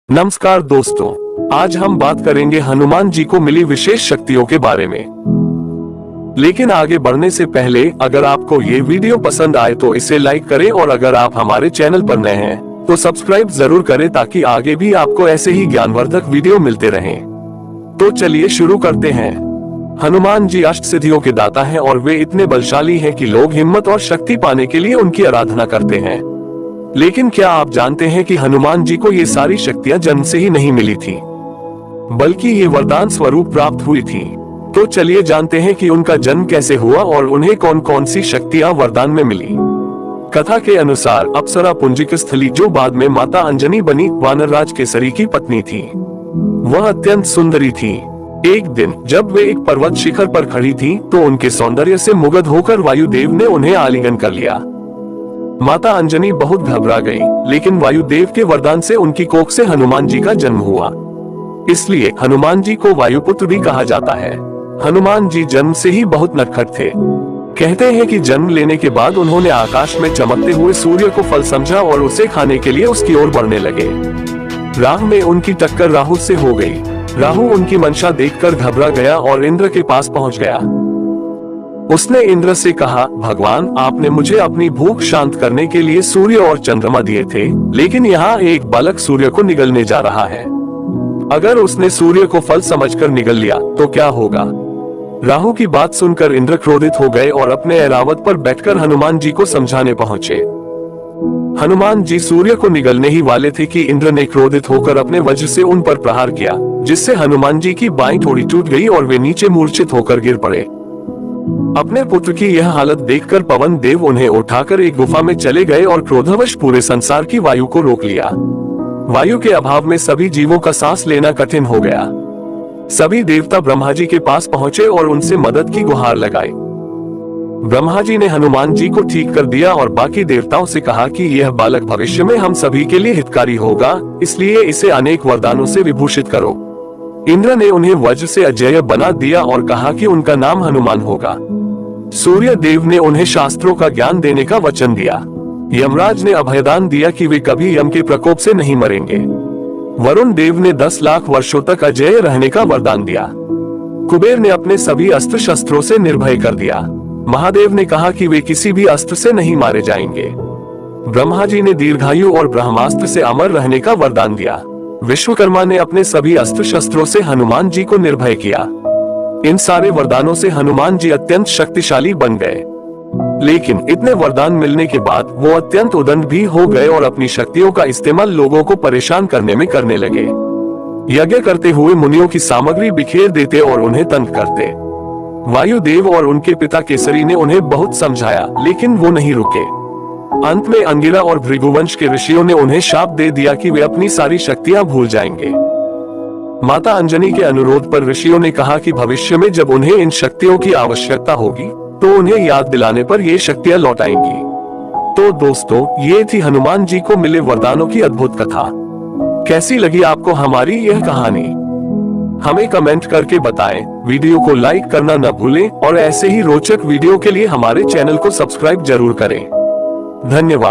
नमस्कार दोस्तों, आज हम बात करेंगे हनुमान जी को मिली विशेष शक्तियों के बारे में। लेकिन आगे बढ़ने से पहले अगर आपको ये वीडियो पसंद आए तो इसे लाइक करें और अगर आप हमारे चैनल पर नए हैं तो सब्सक्राइब जरूर करें ताकि आगे भी आपको ऐसे ही ज्ञानवर्धक वीडियो मिलते रहें। तो चलिए शुरू करते हैं। हनुमान जी अष्ट सिद्धियों के दाता हैं और वे इतने बलशाली हैं कि लोग हिम्मत और शक्ति पाने के लिए उनकी आराधना करते हैं। लेकिन क्या आप जानते हैं कि हनुमान जी को ये सारी शक्तियां जन्म से ही नहीं मिली थी, बल्कि ये वरदान स्वरूप प्राप्त हुई थी। तो चलिए जानते हैं कि उनका जन्म कैसे हुआ और उन्हें कौन कौन सी शक्तियां वरदान में मिली। कथा के अनुसार अप्सरा पुंजिक स्थली, जो बाद में माता अंजनी बनी, वानरराज केसरी की पत्नी थी। वह अत्यंत सुंदरी थी। एक दिन जब वे एक पर्वत शिखर पर खड़ी थी तो उनके सौंदर्य से मुग्ध होकर वायुदेव ने उन्हें आलिंगन कर लिया। माता अंजनी बहुत घबरा गई, लेकिन वायुदेव के वरदान से उनकी कोख से हनुमान जी का जन्म हुआ। इसलिए हनुमान जी को वायुपुत्र भी कहा जाता है। हनुमान जी जन्म से ही बहुत नटखट थे। कहते हैं कि जन्म लेने के बाद उन्होंने आकाश में चमकते हुए सूर्य को फल समझा और उसे खाने के लिए उसकी ओर बढ़ने लगे। राह में उनकी टक्कर राहु से हो गई। राहु उनकी मंशा देखकर घबरा गया और इंद्र के पास पहुंच गया। उसने इंद्र से कहा, भगवान, आपने मुझे अपनी भूख शांत करने के लिए सूर्य और चंद्रमा दिए थे, लेकिन यहाँ एक बालक सूर्य को निगलने जा रहा है। अगर उसने सूर्य को फल समझकर निगल लिया तो क्या होगा? राहु की बात सुनकर इंद्र क्रोधित हो गए और अपने ऐरावत पर बैठकर हनुमान जी को समझाने पहुंचे। हनुमान जी सूर्य को निगलने ही वाले थे कि इंद्र ने क्रोधित होकर अपने वज्र से उन पर प्रहार किया, जिससे हनुमान जी की बाईं ठोड़ी टूट गई और वे नीचे मूर्छित होकर गिर पड़े। अपने पुत्र की यह हालत देखकर पवन देव उन्हें उठाकर एक गुफा में चले गए और क्रोधवश पूरे संसार की वायु को रोक लिया। वायु के अभाव में सभी जीवों का सांस लेना कठिन हो गया। सभी देवता ब्रह्मा जी के पास पहुंचे और उनसे मदद की गुहार लगाई। ब्रह्मा जी ने हनुमान जी को ठीक कर दिया और बाकी देवताओं से कहा कि यह बालक भविष्य में हम सभी के लिए हितकारी होगा, इसलिए इसे अनेक वरदानों से विभूषित करो। इंद्र ने उन्हें वज्र से अजेय बना दिया और कहा कि उनका नाम हनुमान होगा। सूर्य देव ने उन्हें शास्त्रों का ज्ञान देने का वचन दिया। यमराज ने अभयदान दिया कि वे कभी यम के प्रकोप से नहीं मरेंगे। वरुण देव ने 10 लाख वर्षों तक अजेय रहने का वरदान दिया। कुबेर ने अपने सभी अस्त्र शस्त्रों से निर्भय कर दिया। महादेव ने कहा कि वे किसी भी अस्त्र से नहीं मारे जाएंगे। ब्रह्मा जी ने दीर्घायु और ब्रह्मास्त्र से अमर रहने का वरदान दिया। विश्वकर्मा ने अपने सभी अस्त्र शस्त्रों से हनुमान जी को निर्भय किया। इन सारे वरदानों से हनुमान जी अत्यंत शक्तिशाली बन गए। लेकिन इतने वरदान मिलने के बाद वो अत्यंत उदंड भी हो गए और अपनी शक्तियों का इस्तेमाल लोगों को परेशान करने में करने लगे। यज्ञ करते हुए मुनियों की सामग्री बिखेर देते और उन्हें तंग करते। वायुदेव और उनके पिता केसरी ने उन्हें बहुत समझाया, लेकिन वो नहीं रुके। अंत में अंगिरा और भृगुवंश के ऋषियों ने उन्हें शाप दे दिया कि वे अपनी सारी शक्तियां भूल जाएंगे। माता अंजनी के अनुरोध पर ऋषियों ने कहा कि भविष्य में जब उन्हें इन शक्तियों की आवश्यकता होगी तो उन्हें याद दिलाने पर ये शक्तियां लौटाएंगी। तो दोस्तों, ये थी हनुमान जी को मिले वरदानों की अद्भुत कथा। कैसी लगी आपको हमारी यह कहानी? हमें कमेंट करके बताएं। वीडियो को लाइक करना न भूलें और ऐसे ही रोचक वीडियो के लिए हमारे चैनल को सब्सक्राइब जरूर करें। धन्यवाद।